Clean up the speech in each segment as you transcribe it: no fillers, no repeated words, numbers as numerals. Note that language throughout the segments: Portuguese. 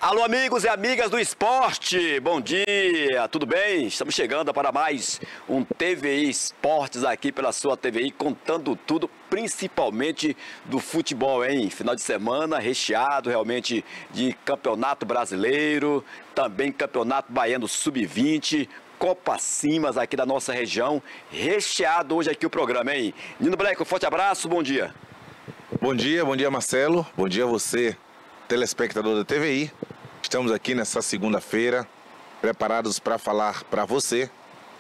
Alô, amigos e amigas do esporte, bom dia, tudo bem? Estamos chegando para mais um TVI Esportes aqui pela sua TVI, contando tudo, principalmente do futebol, hein? Final de semana recheado realmente de campeonato brasileiro, também campeonato baiano sub-20, Copa Simas aqui da nossa região, recheado hoje aqui o programa, hein? Nino Black, um forte abraço, bom dia. Bom dia Marcelo, bom dia a você, telespectador da TVI. Estamos aqui nessa segunda-feira, preparados para falar para você,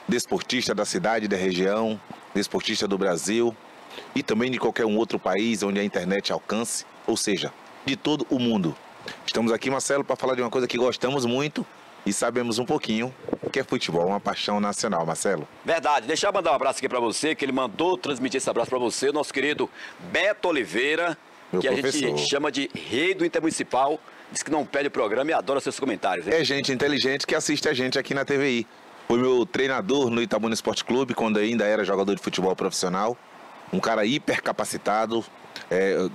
desportista da cidade, da região, desportista do Brasil e também de qualquer um outro país onde a internet alcance, ou seja, de todo o mundo. Estamos aqui, Marcelo, para falar de uma coisa que gostamos muito e sabemos um pouquinho, que é futebol, uma paixão nacional, Marcelo. Verdade, deixa eu mandar um abraço aqui para você, que ele mandou transmitir esse abraço para você, nosso querido Beto Oliveira, Meu que professor. A gente chama de rei do Intermunicipal, diz que não perde o programa e adora seus comentários, hein? É gente inteligente que assiste a gente aqui na TVI. Foi meu treinador no Itabuna Esporte Clube, quando ainda era jogador de futebol profissional. Um cara hiper capacitado,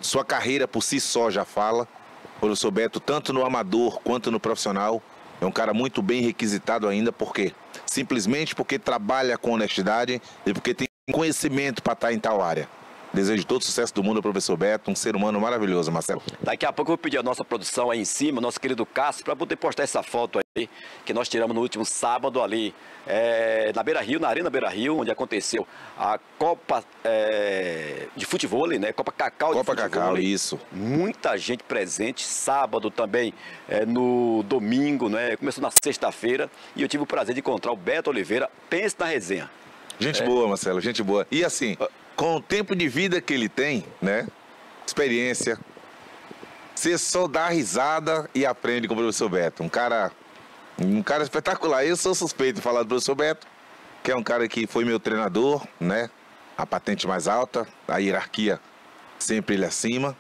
sua carreira por si só já fala. O professor Beto, tanto no amador quanto no profissional, é um cara muito bem requisitado ainda, por quê? Simplesmente porque trabalha com honestidade e porque tem conhecimento para estar em tal área. Desejo todo sucesso do mundo ao professor Beto, um ser humano maravilhoso, Marcelo. Daqui a pouco eu vou pedir a nossa produção aí em cima, nosso querido Cássio, para poder postar essa foto aí, que nós tiramos no último sábado ali, na Beira Rio, na Arena Beira Rio, onde aconteceu a Copa de Futebol, né? Copa Cacau de Copa Futebol. Cacau, isso. Muita gente presente, sábado também, no domingo, né? Começou na sexta-feira, e eu tive o prazer de encontrar o Beto Oliveira. Pense na resenha. Gente boa, Marcelo, gente boa. E assim, com o tempo de vida que ele tem, né? Experiência. Você só dá risada e aprende com o professor Beto. Um cara espetacular. Eu sou suspeito de falar do professor Beto, que é um cara que foi meu treinador, né? A patente mais alta, a hierarquia sempre ele acima.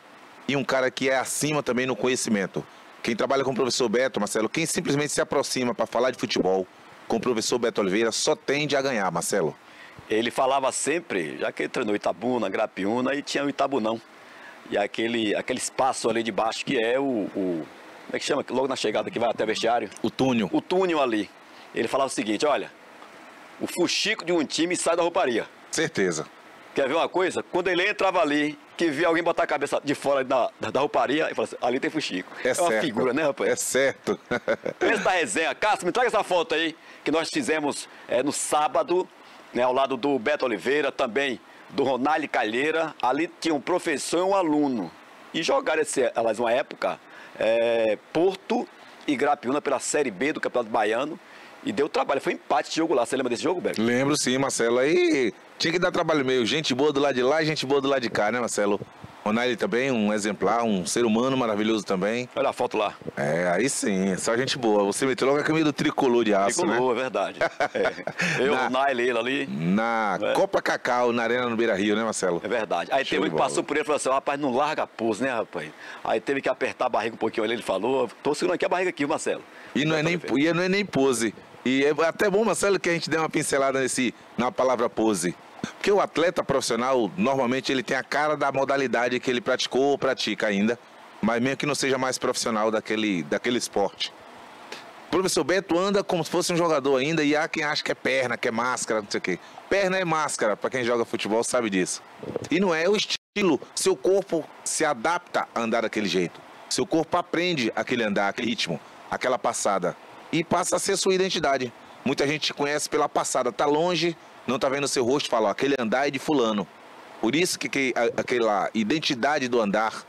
E um cara que é acima também no conhecimento. Quem trabalha com o professor Beto, Marcelo, quem simplesmente se aproxima para falar de futebol com o professor Beto Oliveira só tende a ganhar, Marcelo. Ele falava sempre, já que ele treinou Itabuna, Grapiúna, e tinha o Itabunão. E aquele espaço ali de baixo que é como é que chama? Logo na chegada que vai até o vestiário. O túnel. O túnel ali. Ele falava o seguinte, olha, o fuxico de um time sai da rouparia. Certeza. Quer ver uma coisa? Quando ele entrava ali, que via alguém botar a cabeça de fora da rouparia, ele falava assim, ali tem fuxico. É uma certo. figura, né, rapaz? É certo. Pensa da resenha. Cássio, me traga essa foto aí, que nós fizemos no sábado, né, ao lado do Beto Oliveira, também do Ronaldo Calheira. Ali tinha um professor e um aluno. E jogaram, uma época, Porto e Grapiúna pela Série B do Campeonato Baiano. E deu trabalho. Foi empate de jogo lá. Você lembra desse jogo, Beto? Lembro sim, Marcelo. Aí tinha que dar trabalho meio. Gente boa do lado de lá e gente boa do lado de cá, né, Marcelo? Ronaldo também, um exemplar, um ser humano maravilhoso também. Olha a foto lá. Aí sim, só gente boa. Você meteu logo a camisa do tricolor de aço, tricolor, né? É verdade. Eu, o Ronaldo, ele ali. Na Copa Cacau, na Arena no Beira Rio, né, Marcelo? É verdade. Aí teve um que passou por ele e falou assim, rapaz, não larga a pose, né, rapaz? Aí teve que apertar a barriga um pouquinho, ele falou, tô segurando aqui a barriga aqui, Marcelo. E não é nem pose. E é até bom, Marcelo, que a gente dê uma pincelada na palavra pose. Porque o atleta profissional, normalmente, ele tem a cara da modalidade que ele praticou ou pratica ainda, mas mesmo que não seja mais profissional daquele esporte. O professor Beto anda como se fosse um jogador ainda, e há quem acha que é perna, que é máscara, não sei o quê. Perna é máscara, para quem joga futebol sabe disso. E não é o estilo, seu corpo se adapta a andar daquele jeito. Seu corpo aprende aquele andar, aquele ritmo, aquela passada, e passa a ser sua identidade. Muita gente te conhece pela passada, tá longe, não tá vendo seu rosto, fala, ó, aquele andar é de fulano. Por isso que aquela identidade do andar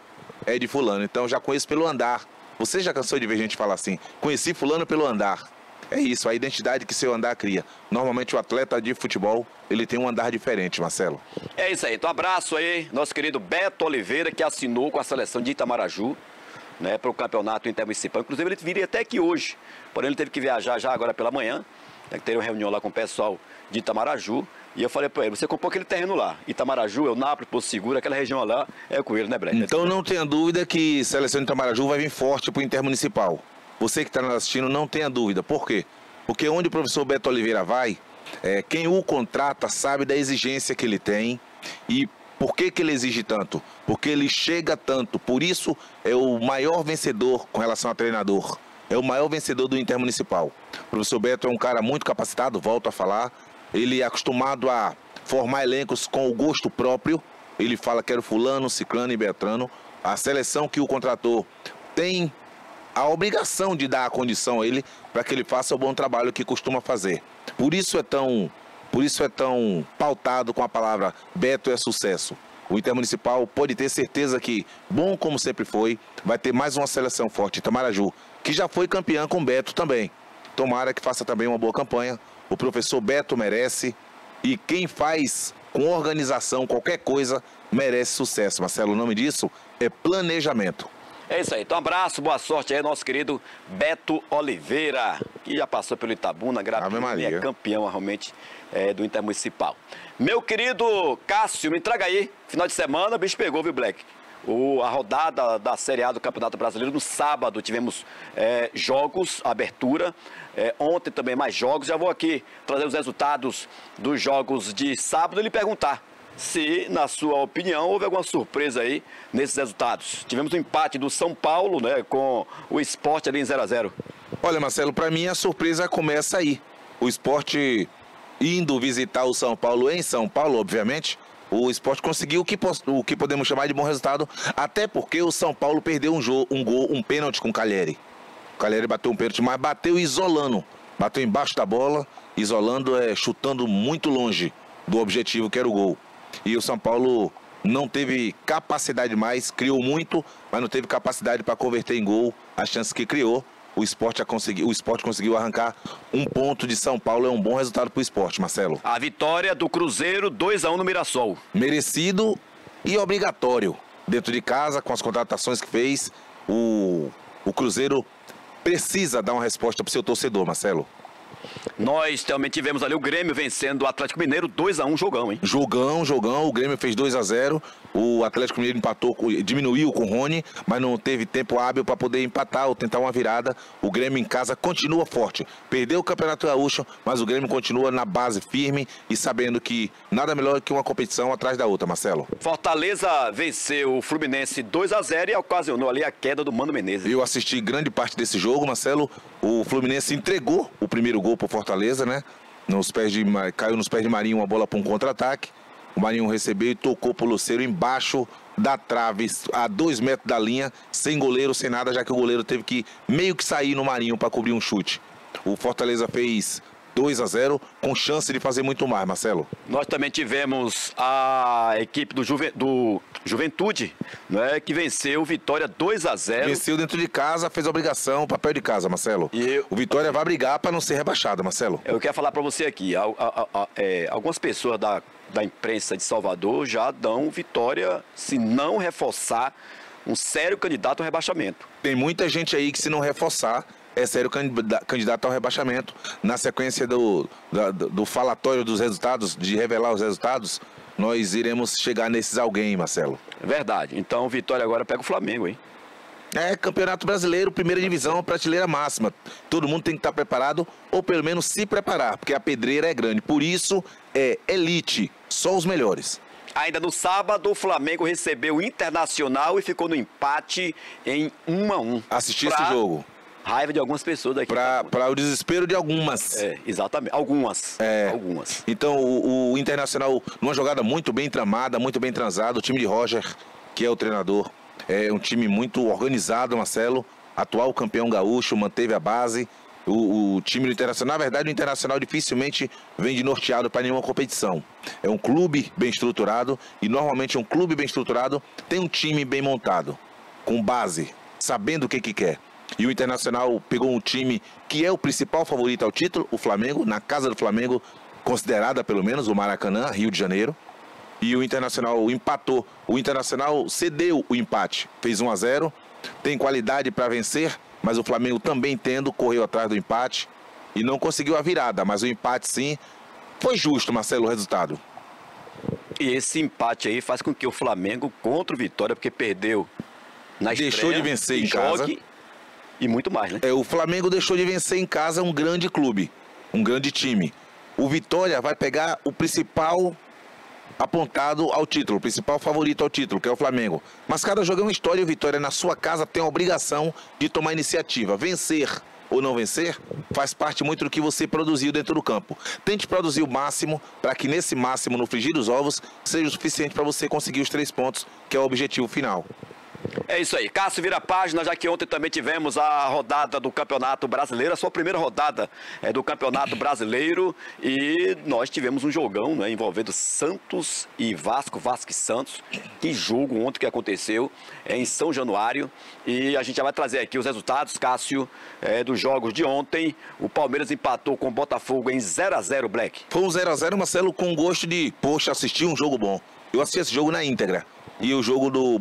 é de fulano. Então já conheço pelo andar. Você já cansou de ver gente falar assim, conheci fulano pelo andar. É isso, a identidade que seu andar cria. Normalmente o atleta de futebol, ele tem um andar diferente, Marcelo. É isso aí, então abraço aí, nosso querido Beto Oliveira, que assinou com a seleção de Itamaraju, né, para o campeonato intermunicipal. Inclusive ele viria até aqui hoje, porém ele teve que viajar já agora pela manhã, né, que teria uma reunião lá com o pessoal de Itamaraju, e eu falei para ele, você comprou aquele terreno lá, Itamaraju, Eunápolis, Porto Seguro, aquela região lá é com ele, né, Breno? Então não tenha dúvida que a seleção de Itamaraju vai vir forte para o intermunicipal. Você que está nos assistindo, não tenha dúvida. Por quê? Porque onde o professor Beto Oliveira vai, quem o contrata sabe da exigência que ele tem e por que ele exige tanto? Porque ele chega tanto, por isso é o maior vencedor com relação a treinador. é o maior vencedor do Intermunicipal. O professor Beto é um cara muito capacitado, volto a falar. Ele é acostumado a formar elencos com o gosto próprio. Ele fala quero fulano, ciclano e beltrano. A seleção que o contratou tem a obrigação de dar a condição a ele para que ele faça o bom trabalho que costuma fazer. Por isso é tão pautado com a palavra Beto é sucesso. O Intermunicipal pode ter certeza que, bom como sempre foi, vai ter mais uma seleção forte, Itamaraju, que já foi campeã com Beto também. Tomara que faça também uma boa campanha. O professor Beto merece e quem faz com organização qualquer coisa merece sucesso. Marcelo, o nome disso é planejamento. É isso aí. Então, um abraço, boa sorte aí, nosso querido Beto Oliveira, que já passou pelo Itabuna, é campeão realmente do Intermunicipal. Meu querido Cássio, me traga aí. Final de semana, o bicho pegou, viu, Black? A rodada da Série A do Campeonato Brasileiro, no sábado tivemos jogos, abertura. Ontem também mais jogos. Já vou aqui trazer os resultados dos jogos de sábado e lhe perguntar se, na sua opinião, houve alguma surpresa aí nesses resultados. Tivemos um empate do São Paulo, né, com o Sport ali em 0-0. Olha, Marcelo, para mim a surpresa começa aí. O Sport indo visitar o São Paulo em São Paulo, obviamente. O Sport conseguiu o que podemos chamar de bom resultado, até porque o São Paulo perdeu um pênalti com o Calheri. O Calheri bateu um pênalti, mas bateu isolando. Bateu embaixo da bola, isolando, chutando muito longe do objetivo que era o gol. E o São Paulo não teve capacidade mais, criou muito, mas não teve capacidade para converter em gol as chances que criou. O Sport conseguiu arrancar um ponto de São Paulo, é um bom resultado para o Sport, Marcelo. A vitória do Cruzeiro, 2-1 no Mirassol. Merecido e obrigatório. Dentro de casa, com as contratações que fez, o Cruzeiro precisa dar uma resposta para o seu torcedor, Marcelo. Nós também tivemos ali o Grêmio vencendo o Atlético Mineiro, 2-1, jogão, hein? Jogão. O Grêmio fez 2-0. O Atlético Mineiro empatou, diminuiu com o Rony, mas não teve tempo hábil para poder empatar ou tentar uma virada. O Grêmio em casa continua forte. Perdeu o Campeonato Gaúcho, mas o Grêmio continua na base firme e sabendo que nada melhor que uma competição atrás da outra, Marcelo. Fortaleza venceu o Fluminense 2-0 e ocasionou ali a queda do Mano Menezes. Eu assisti grande parte desse jogo, Marcelo. O Fluminense entregou o primeiro gol para o Fortaleza, né? Caiu nos pés de Marinho uma bola para um contra-ataque. O Marinho recebeu e tocou para o Lucero embaixo da trave, a 2 metros da linha, sem goleiro, sem nada, já que o goleiro teve que meio que sair no Marinho para cobrir um chute. O Fortaleza fez 2-0, com chance de fazer muito mais, Marcelo. Nós também tivemos a equipe do Juventude, né, que venceu o Vitória 2-0. Venceu dentro de casa, fez a obrigação, papel de casa, Marcelo. O Vitória vai brigar para não ser rebaixado, Marcelo. Eu quero falar para você aqui, algumas pessoas da imprensa de Salvador já dão Vitória, se não reforçar, um sério candidato ao rebaixamento. Tem muita gente aí que, se não reforçar, é sério candidato ao rebaixamento. Na sequência do falatório dos resultados, de revelar os resultados, nós iremos chegar nesses alguém, Marcelo. Verdade. Então, Vitória agora pega o Flamengo, hein? Campeonato Brasileiro, primeira divisão, prateleira máxima. Todo mundo tem que estar preparado, ou pelo menos se preparar, porque a pedreira é grande. Por isso, é elite, só os melhores. Ainda no sábado, o Flamengo recebeu o Internacional e ficou no empate em 1-1. Assisti esse jogo. Raiva de algumas pessoas daqui. Para o desespero de algumas. Exatamente. Algumas. Então, o Internacional, numa jogada muito bem tramada, muito bem transada, o time de Roger, que é o treinador, é um time muito organizado, Marcelo. Atual campeão gaúcho, manteve a base. O time do Internacional, na verdade, o Internacional dificilmente vem de norteado para nenhuma competição. É um clube bem estruturado e, normalmente, um clube bem estruturado tem um time bem montado, com base, sabendo o que quer. E o Internacional pegou um time que é o principal favorito ao título, o Flamengo, na casa do Flamengo, considerada pelo menos o Maracanã, Rio de Janeiro. E o Internacional empatou. O Internacional cedeu o empate, fez 1-0, tem qualidade para vencer, mas o Flamengo também correu atrás do empate e não conseguiu a virada, mas o empate sim foi justo, Marcelo, o resultado. E esse empate aí faz com que o Flamengo, contra o Vitória, porque perdeu na estreia, deixou de vencer em casa. E muito mais, né? O Flamengo deixou de vencer em casa um grande clube, um grande time. O Vitória vai pegar o principal apontado ao título, o principal favorito ao título, que é o Flamengo. Mas cada jogo é uma história e o Vitória na sua casa tem a obrigação de tomar iniciativa. Vencer ou não vencer faz parte muito do que você produziu dentro do campo. Tente produzir o máximo para que nesse máximo, no frigir dos ovos, seja o suficiente para você conseguir os 3 pontos, que é o objetivo final. É isso aí. Cássio, vira a página, já que ontem também tivemos a rodada do Campeonato Brasileiro, a sua primeira rodada do Campeonato Brasileiro, e nós tivemos um jogão, né, envolvendo Santos e Vasco, Vasco e Santos. Que jogo ontem que aconteceu em São Januário, e a gente já vai trazer aqui os resultados, Cássio, dos jogos de ontem. O Palmeiras empatou com o Botafogo em 0-0, Black. Foi um 0-0, Marcelo, com gosto de, poxa, assistir um jogo bom. Eu assisti esse jogo na íntegra. E o jogo do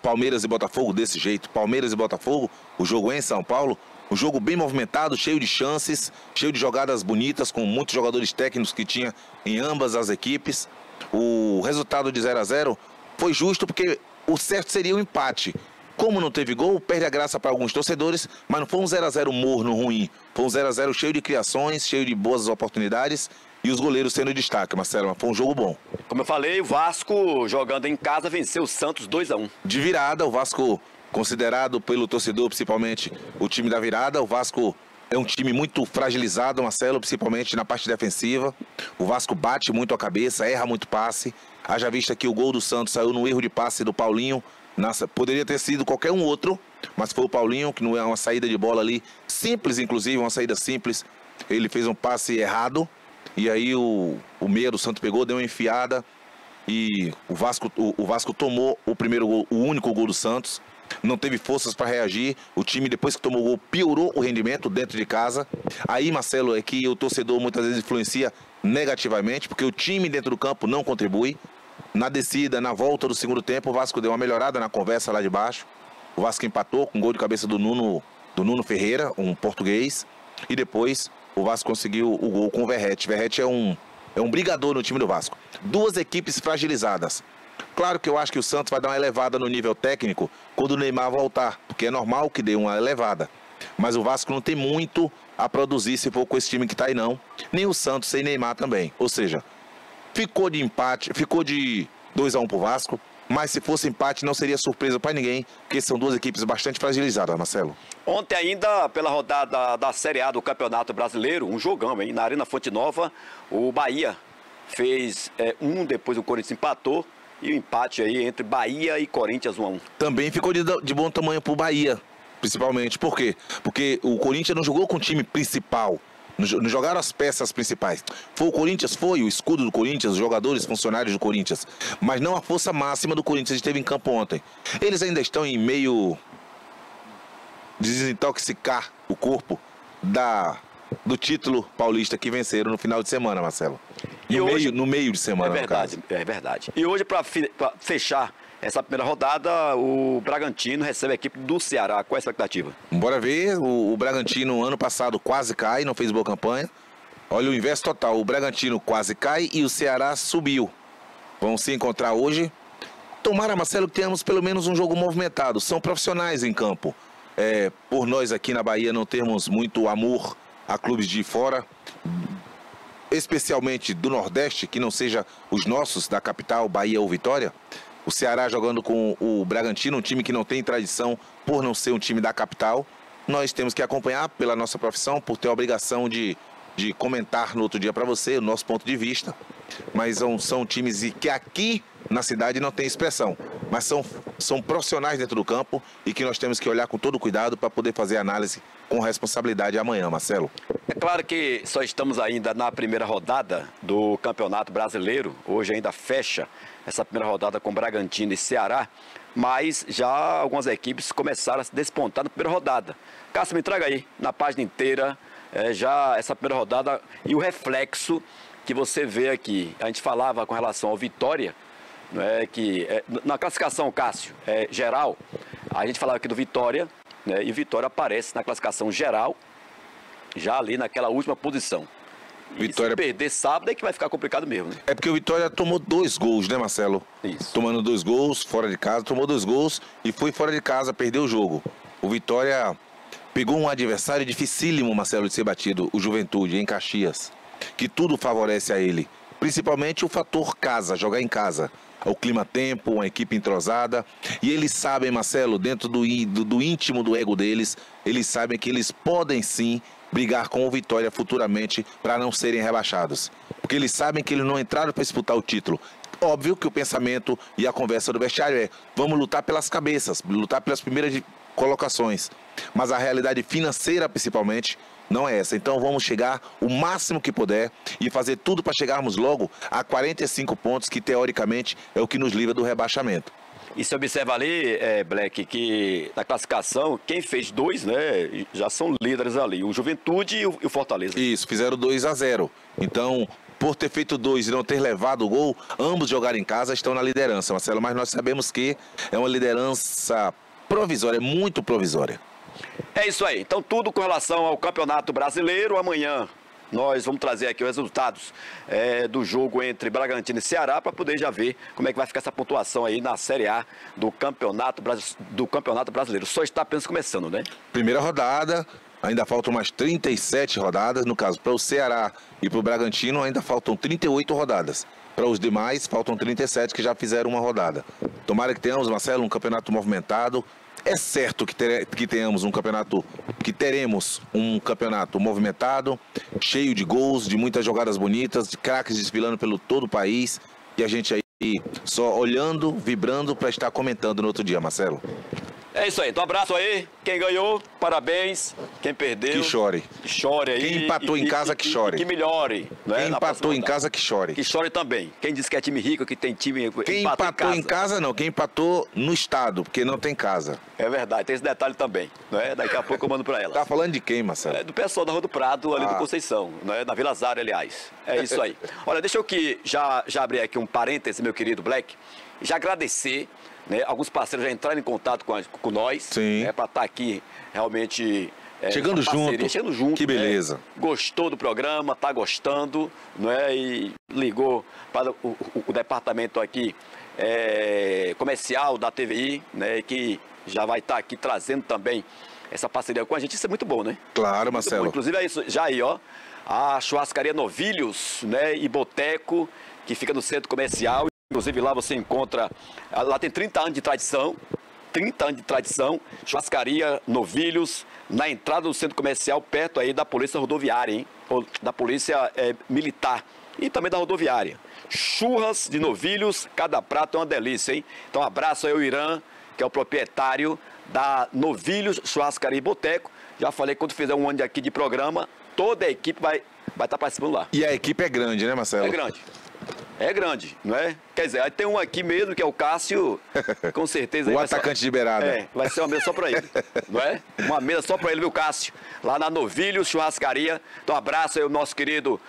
Palmeiras e Botafogo desse jeito. Palmeiras e Botafogo, o jogo em São Paulo. Um jogo bem movimentado, cheio de chances, cheio de jogadas bonitas, com muitos jogadores técnicos que tinha em ambas as equipes. O resultado de 0-0 foi justo porque o certo seria o empate. Como não teve gol, perde a graça para alguns torcedores, mas não foi um 0-0 morno, ruim. Foi um 0-0 cheio de criações, cheio de boas oportunidades. E os goleiros sendo destaque, Marcelo, foi um jogo bom. Como eu falei, o Vasco, jogando em casa, venceu o Santos 2-1. De virada, o Vasco, considerado pelo torcedor, principalmente o time da virada, o Vasco é um time muito fragilizado, Marcelo, principalmente na parte defensiva. O Vasco bate muito a cabeça, erra muito passe. Haja vista que o gol do Santos saiu no erro de passe do Paulinho. Poderia ter sido qualquer um outro, mas foi o Paulinho, que não é uma saída de bola ali, simples inclusive, uma saída simples. Ele fez um passe errado. E aí o meia do Santos pegou, deu uma enfiada e o Vasco tomou o primeiro gol, o único gol do Santos. Não teve forças para reagir. O time, depois que tomou o gol, piorou o rendimento dentro de casa. Aí, Marcelo, é que o torcedor muitas vezes influencia negativamente, porque o time dentro do campo não contribui. Na descida, na volta do segundo tempo, o Vasco deu uma melhorada na conversa lá de baixo. O Vasco empatou com um gol de cabeça do Nuno Ferreira, um português. E depois o Vasco conseguiu o gol com o Verratti. Verratti é um brigador no time do Vasco. Duas equipes fragilizadas. Claro que eu acho que o Santos vai dar uma elevada no nível técnico quando o Neymar voltar, porque é normal que dê uma elevada. Mas o Vasco não tem muito a produzir se for com esse time que está aí não. Nem o Santos sem Neymar também. Ou seja, ficou de empate, ficou de 2-1 pro Vasco. Mas se fosse empate não seria surpresa para ninguém, porque são duas equipes bastante fragilizadas, Marcelo. Ontem ainda, pela rodada da Série A do Campeonato Brasileiro, um jogão, hein? Na Arena Fonte Nova, o Bahia fez depois o Corinthians empatou, e o empate aí entre Bahia e Corinthians 1-1. Também ficou de bom tamanho pro Bahia, principalmente. Por quê? Porque o Corinthians não jogou com o time principal. Não jogaram as peças principais. Foi o Corinthians, foi o escudo do Corinthians, os jogadores, funcionários do Corinthians. Mas não a força máxima do Corinthians que esteve em campo ontem. Eles ainda estão em meio desintoxicar o corpo do título paulista que venceram no final de semana, Marcelo. No meio de semana, é verdade. E hoje, para fechar essa primeira rodada, o Bragantino recebe a equipe do Ceará. Qual é a expectativa? Bora ver. O Bragantino, ano passado, quase cai, não fez boa campanha. Olha o inverso total. O Bragantino quase cai e o Ceará subiu. Vão se encontrar hoje. Tomara, Marcelo, que tenhamos pelo menos um jogo movimentado. São profissionais em campo. Por nós aqui na Bahia não termos muito amor a clubes de fora, especialmente do Nordeste, que não seja os nossos, da capital, Bahia ou Vitória. O Ceará jogando com o Bragantino, um time que não tem tradição por não ser um time da capital. Nós temos que acompanhar pela nossa profissão, por ter a obrigação de comentar no outro dia para você o nosso ponto de vista. Mas são times que aqui na cidade não tem expressão. Mas são profissionais dentro do campo e que nós temos que olhar com todo cuidado para poder fazer análise com responsabilidade amanhã, Marcelo. É claro que só estamos ainda na primeira rodada do Campeonato Brasileiro. Hoje ainda fecha essa primeira rodada com Bragantino e Ceará, mas já algumas equipes começaram a se despontar na primeira rodada. Cássio, me traga aí, na página inteira, já essa primeira rodada e o reflexo que você vê aqui. A gente falava com relação ao Vitória, na classificação, Cássio, geral, a gente falava aqui do Vitória, né, e o Vitória aparece na classificação geral, já ali naquela última posição. Vitória... Se perder sábado é que vai ficar complicado mesmo, né? É porque o Vitória tomou 2 gols, né, Marcelo? Isso. Tomando 2 gols fora de casa, tomou 2 gols e foi fora de casa, perdeu o jogo. O Vitória pegou um adversário dificílimo, Marcelo, de ser batido, o Juventude, em Caxias, que tudo favorece a ele. principalmente o fator casa, jogar em casa. O clima-tempo, uma equipe entrosada. E eles sabem, Marcelo, dentro do íntimo do ego deles, eles sabem que eles podem sim brigar com o Vitória futuramente para não serem rebaixados. Porque eles sabem que eles não entraram para disputar o título. Óbvio que o pensamento e a conversa do vestiário é: vamos lutar pelas cabeças, lutar pelas primeiras colocações. Mas a realidade financeira, principalmente, não é essa. Então vamos chegar o máximo que puder e fazer tudo para chegarmos logo a 45 pontos, que teoricamente é o que nos livra do rebaixamento. E se observa ali, Black, que na classificação, quem fez 2, né, já são líderes ali, o Juventude e o Fortaleza. Isso, fizeram 2-0. Então, por ter feito 2 e não ter levado o gol, ambos jogaram em casa, estão na liderança, Marcelo. Mas nós sabemos que é uma liderança provisória, muito provisória. É isso aí. Então, tudo com relação ao Campeonato Brasileiro. Amanhã nós vamos trazer aqui os resultados do jogo entre Bragantino e Ceará para poder já ver como é que vai ficar essa pontuação aí na Série A do Campeonato Brasileiro. Só está apenas começando, né? Primeira rodada, ainda faltam mais 37 rodadas. No caso, para o Ceará e para o Bragantino, ainda faltam 38 rodadas. Para os demais, faltam 37 que já fizeram uma rodada. Tomara que tenhamos, Marcelo, um campeonato movimentado. É certo que teremos um campeonato movimentado, cheio de gols, de muitas jogadas bonitas, de craques desfilando pelo todo o país. E a gente aí só olhando, vibrando para estar comentando no outro dia, Marcelo. É isso aí. Então, abraço aí. Quem ganhou, parabéns. Quem perdeu, que chore. Chore aí. Quem empatou em casa, que chore. Que melhore. Né? Quem empatou em casa, que chore. Que chore também. Quem disse que é time rico, que tem time... Quem empatou em casa, não. Quem empatou no estado, porque não tem casa. É verdade. Tem esse detalhe também. Né? Daqui a pouco eu mando pra ela. Tá falando de quem, Marcelo? Do pessoal da Rua do Prado, ali do Conceição. Né? Na Vila Zara, aliás. É isso aí. Olha, deixa eu já abrir aqui um parêntese, meu querido Black. Já agradecer... Né? Alguns parceiros já entraram em contato com nós, né? Para estar aqui realmente chegando junto. Que beleza. Né? Gostou do programa, está gostando, né? E ligou para o departamento aqui comercial da TVI, né? Que já vai estar aqui trazendo também essa parceria com a gente. Isso é muito bom, né? Claro, Marcelo. Inclusive é isso, já aí, ó, a churrascaria Novilhos, né? E Boteco, que fica no centro comercial. Inclusive lá você encontra, lá tem 30 anos de tradição, churrascaria Novilhos, na entrada do centro comercial, perto aí da polícia rodoviária, hein? Ou da polícia militar e também da rodoviária. Churras de novilhos, cada prato é uma delícia, hein? Então abraço aí ao Irã, que é o proprietário da Novilhos Churrascaria e Boteco. Já falei, quando fizer um ano aqui de programa, toda a equipe vai estar participando lá. E a equipe é grande, né, Marcelo? É grande. É grande, não é? Quer dizer, aí tem um aqui mesmo, que é o Cássio, com certeza. O atacante de beirada. Vai ser uma mesa só para ele, não é? Uma mesa só para ele, viu, Cássio? Lá na Novilhos Churrascaria. Então, abraço aí ao nosso querido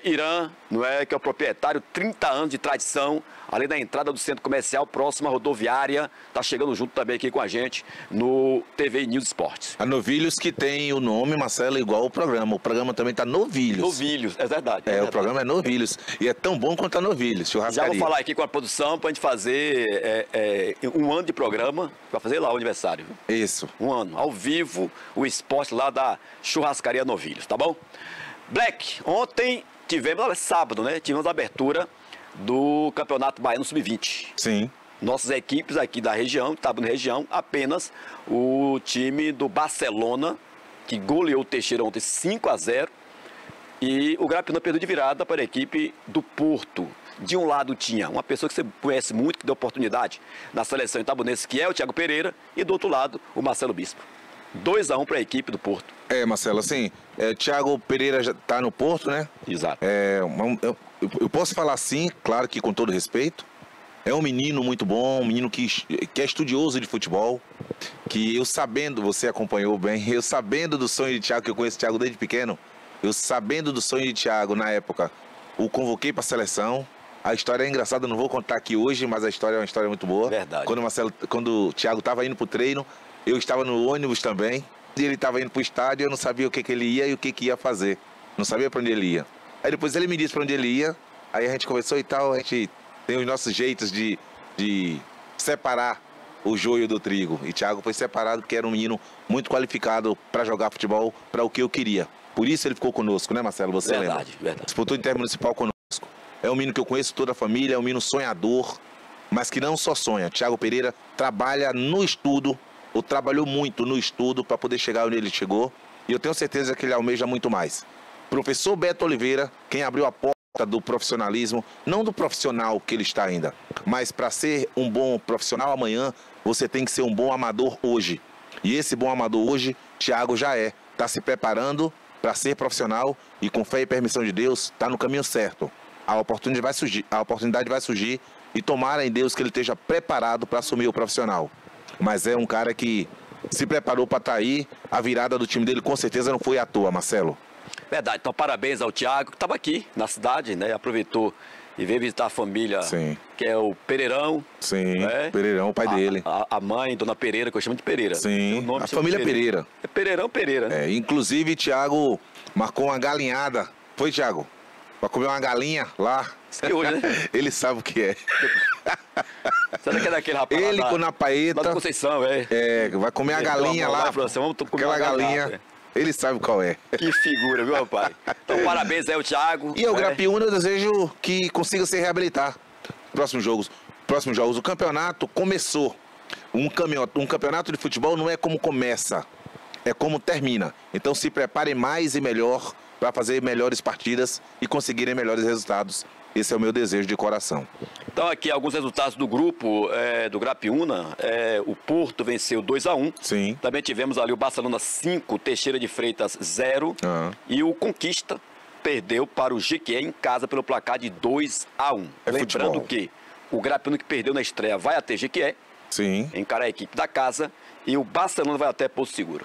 Irã, não é? Que é o proprietário, 30 anos de tradição, ali na entrada do centro comercial, próxima à rodoviária. Tá chegando junto também aqui com a gente no TV News Esportes. A Novilhos, que tem o nome, Marcelo, igual o programa. O programa também tá Novilhos. Novilhos, é verdade. O programa é Novilhos. E é tão bom quanto a Novilhos, churrascaria. Já vou falar aqui com a produção pra gente fazer um ano de programa, pra fazer lá o aniversário. Isso. Um ano, ao vivo, o esporte lá da churrascaria Novilhos, tá bom? Black, ontem tivemos, sábado, né? Tivemos a abertura do Campeonato Baiano Sub-20. Sim. Nossas equipes aqui da região, estavam na região, apenas o time do Barcelona, que goleou o Teixeira ontem 5-0, e o Grapinã perdeu de virada para a equipe do Porto. De um lado tinha uma pessoa que você conhece muito, que deu oportunidade na seleção itabunense, que é o Thiago Pereira, e do outro lado o Marcelo Bispo. 2-1 para a equipe do Porto. Marcelo, assim, Thiago Pereira já está no Porto, né? Exato. Eu posso falar assim, claro que com todo respeito. É um menino muito bom, um menino que é estudioso de futebol, que eu sabendo, você acompanhou bem, eu sabendo do sonho de Thiago, que eu conheço o Thiago desde pequeno, eu sabendo do sonho de Thiago na época, o convoquei para a seleção. A história é engraçada, não vou contar aqui hoje, mas a história é uma história muito boa. Verdade. Quando o Thiago estava indo para o treino, eu estava no ônibus também, e ele estava indo para o estádio, eu não sabia o que ele ia e o que ia fazer. Não sabia para onde ele ia. Aí depois ele me disse para onde ele ia, aí a gente conversou e tal, a gente tem os nossos jeitos de separar o joio do trigo. E Thiago foi separado porque era um menino muito qualificado para jogar futebol, para o que eu queria. Por isso ele ficou conosco, né, Marcelo? Você lembra? Verdade. Disputou Intermunicipal conosco. É um menino que eu conheço toda a família, é um menino sonhador, mas que não só sonha. Thiago Pereira trabalha no estudo, ou trabalhou muito no estudo para poder chegar onde ele chegou. E eu tenho certeza que ele almeja muito mais. Professor Beto Oliveira, quem abriu a porta do profissionalismo, não do profissional que ele está ainda, mas para ser um bom profissional amanhã, você tem que ser um bom amador hoje. E esse bom amador hoje, Thiago já é. Está se preparando para ser profissional e com fé e permissão de Deus, está no caminho certo. A oportunidade vai surgir e tomara em Deus que ele esteja preparado para assumir o profissional. Mas é um cara que se preparou para estar aí. A virada do time dele com certeza não foi à toa, Marcelo. Verdade, então parabéns ao Thiago, que estava aqui na cidade, né? Aproveitou e veio visitar a família, Sim. que é o Pereirão. Sim, né? Pereirão, o pai dele. A mãe, Dona Pereira, que eu chamo de Pereira. Sim, a família Pereira. É Pereirão Pereira, né? Inclusive, Thiago marcou uma galinhada. Foi, Thiago? Vai comer uma galinha lá. Isso que hoje, né? Ele sabe o que é. Será que é daquele rapaz Ele lá com na paeta. lá da Conceição, vai comer a galinha lá. Vamos comer Aquela uma galinha. Ele sabe qual é. Que figura, viu, rapaz? Então, parabéns aí ao Thiago. E ao Grapiúna eu desejo que consiga se reabilitar. Próximos jogos. O campeonato começou. Um campeonato de futebol não é como começa, é como termina. Então se preparem mais e melhor para fazer melhores partidas e conseguirem melhores resultados. Esse é o meu desejo de coração. Então aqui alguns resultados do grupo do Grapiúna. O Porto venceu 2-1. Sim. Também tivemos ali o Barcelona 5, Teixeira de Freitas 0. E o Conquista perdeu para o Jequié em casa pelo placar de 2-1. Lembrando futebol. que o Grapiúna que perdeu na estreia vai até Jequié. Sim. Encara a equipe da casa. E o Barcelona vai até Porto Seguro.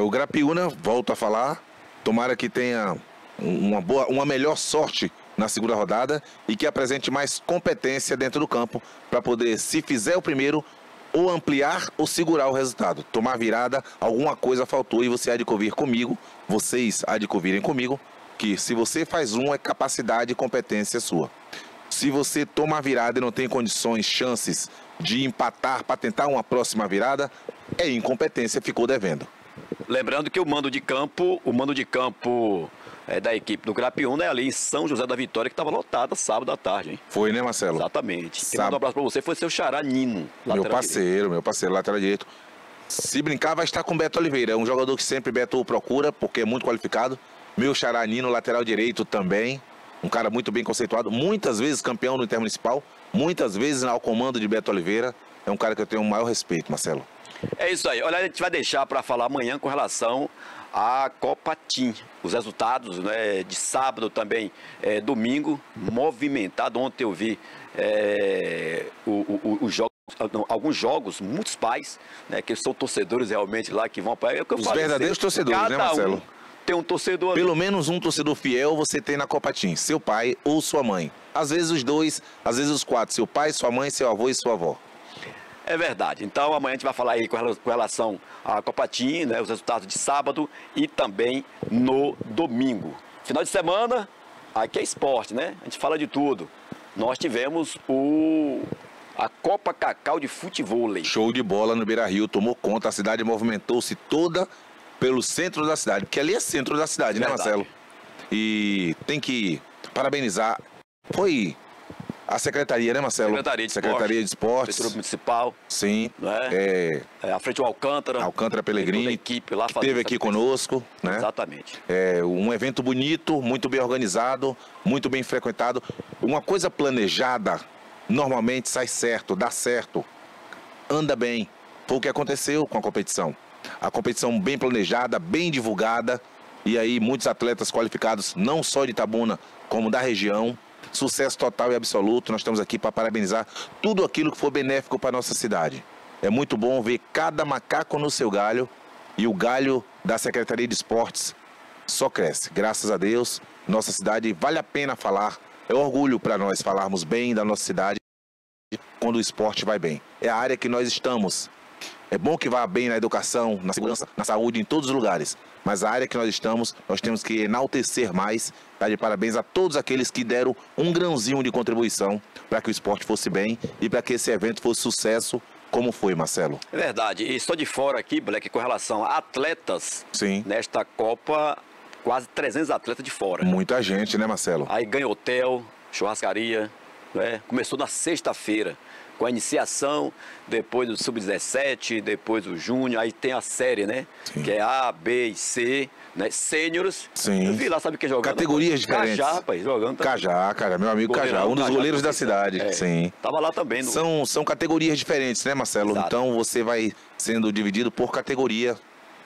O Grapiúna, volto a falar, tomara que tenha uma melhor sorte na segunda rodada e que apresente mais competência dentro do campo para poder, se fizer o primeiro, ou ampliar ou segurar o resultado. Tomar virada, alguma coisa faltou e você há de convir comigo, vocês há de convirem comigo, que se você faz é capacidade e competência sua. Se você toma a virada e não tem condições, chances de empatar para tentar uma próxima virada, é incompetência, ficou devendo. Lembrando que o mando de campo da equipe do Grapiúna é ali em São José da Vitória, que estava lotada sábado à tarde, hein? Foi, né, Marcelo? Exatamente. Quem mandou um abraço para você foi seu xará Nino. Meu parceiro, lateral direito. Se brincar, vai estar com o Beto Oliveira. É um jogador que sempre Beto procura, porque é muito qualificado. Meu xará Nino, lateral direito também. Um cara muito bem conceituado. Muitas vezes campeão no Intermunicipal. Muitas vezes ao comando de Beto Oliveira. É um cara que eu tenho o maior respeito, Marcelo. É isso aí. Olha, a gente vai deixar para falar amanhã com relação à Copa TIM. Os resultados, né, de sábado também, domingo, movimentado. Ontem eu vi alguns jogos, muitos pais, né, que são torcedores realmente lá, que vão apoiar. Os verdadeiros torcedores, né, Marcelo? Tem um torcedor. Pelo menos um torcedor fiel você tem na Copa TIM, seu pai ou sua mãe. Às vezes os dois, às vezes os quatro, seu pai, sua mãe, seu avô e sua avó. É verdade. Então amanhã a gente vai falar aí com relação à Copa TIM, né, os resultados de sábado e também no domingo. Final de semana, aqui é esporte, né? A gente fala de tudo. Nós tivemos a Copa Cacau de Futevôlei. Show de bola no Beira-Rio, tomou conta, a cidade movimentou-se toda pelo centro da cidade, porque ali é centro da cidade, verdade, né, Marcelo? E tem que parabenizar. Foi a secretaria, né, Marcelo? Secretaria de Esportes. Prefeitura Municipal. Sim. Né? À frente do Alcântara. Alcântara Pelegrini. A equipe lá que esteve aqui conosco, né? Exatamente. Um evento bonito, muito bem organizado, muito bem frequentado. Uma coisa planejada, normalmente sai certo, dá certo, anda bem. Foi o que aconteceu com a competição. A competição bem planejada, bem divulgada. E aí muitos atletas qualificados, não só de Itabuna, como da região. Sucesso total e absoluto. Nós estamos aqui para parabenizar tudo aquilo que for benéfico para a nossa cidade. É muito bom ver cada macaco no seu galho e o galho da Secretaria de Esportes só cresce. Graças a Deus, nossa cidade vale a pena falar. É orgulho para nós falarmos bem da nossa cidade quando o esporte vai bem. É a área que nós estamos. É bom que vá bem na educação, na segurança, na saúde, em todos os lugares. Mas a área que nós estamos, nós temos que enaltecer mais. Tá de parabéns a todos aqueles que deram um grãozinho de contribuição para que o esporte fosse bem e para que esse evento fosse sucesso, como foi, Marcelo. É verdade. E estou de fora aqui, Black, com relação a atletas. Sim. Nesta Copa, quase 300 atletas de fora. Muita gente, né, Marcelo? Aí ganha hotel, churrascaria, né? Começou na sexta-feira, com a iniciação, depois do Sub-17, depois o Júnior, aí tem a série, né? Sim. Que é A, B e C, né? Sêniores. Sim. Eu vi lá, sabe quem jogando? Categorias diferentes. Cajá, rapaz, jogando. Cajá, cara, meu amigo Cajá, um dos Cajá, goleiros da cidade. É, Sim. Tava lá também. No... São categorias diferentes, né, Marcelo? Exato. Então você vai sendo dividido por categoria,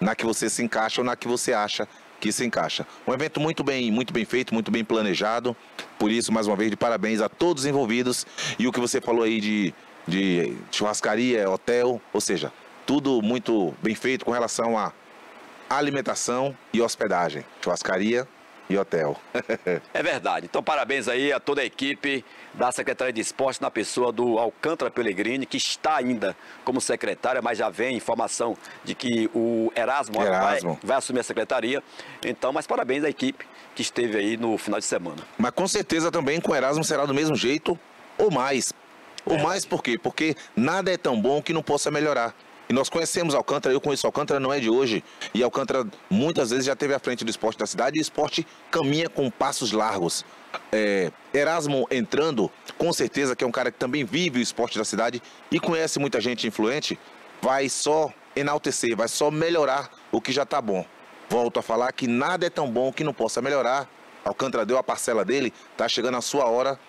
na que você se encaixa ou na que você acha que se encaixa. Um evento muito bem feito, muito bem planejado. Por isso, mais uma vez, de parabéns a todos os envolvidos. E o que você falou aí de churrascaria, hotel, ou seja, tudo muito bem feito com relação a alimentação e hospedagem. Churrascaria e hotel. É verdade. Então, parabéns aí a toda a equipe da Secretaria de Esporte, na pessoa do Alcântara Pellegrini, que está ainda como secretária, mas já vem informação de que o Erasmo. Vai assumir a secretaria. Então, mas parabéns à equipe que esteve aí no final de semana. Mas com certeza também com o Erasmo será do mesmo jeito ou mais. Ou mais por quê? Porque nada é tão bom que não possa melhorar. E nós conhecemos Alcântara, eu conheço Alcântara, não é de hoje. E Alcântara muitas vezes já esteve à frente do esporte da cidade e o esporte caminha com passos largos. Erasmo entrando, com certeza que é um cara que também vive o esporte da cidade e conhece muita gente influente, vai só enaltecer, vai só melhorar o que já está bom. Volto a falar que nada é tão bom que não possa melhorar. Alcântara deu a parcela dele, está chegando a sua hora,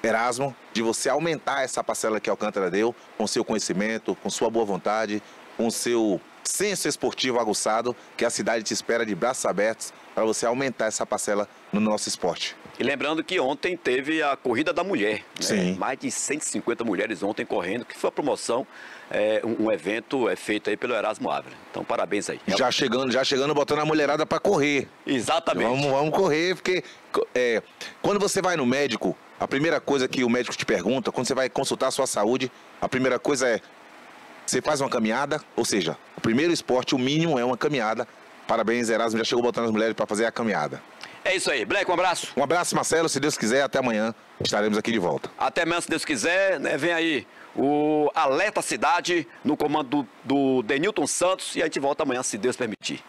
Erasmo, de você aumentar essa parcela que Alcântara deu, com seu conhecimento, com sua boa vontade, com seu senso esportivo aguçado, que a cidade te espera de braços abertos para você aumentar essa parcela no nosso esporte. E lembrando que ontem teve a Corrida da Mulher, né? Sim. Mais de 150 mulheres ontem correndo, que foi a promoção, um evento feito aí pelo Erasmo Ávila. Então, parabéns aí. Já chegando, botando a mulherada para correr. Exatamente. Vamos correr, porque quando você vai no médico, a primeira coisa que o médico te pergunta, quando você vai consultar a sua saúde, a primeira coisa é, você faz uma caminhada? Ou seja, o primeiro esporte, o mínimo é uma caminhada. Parabéns, Erasmo, já chegou botando as mulheres para fazer a caminhada. É isso aí. Black, um abraço. Um abraço, Marcelo, se Deus quiser, até amanhã estaremos aqui de volta. Até amanhã, se Deus quiser, né? Vem aí o Alerta Cidade, no comando do Denilton Santos, e a gente volta amanhã, se Deus permitir.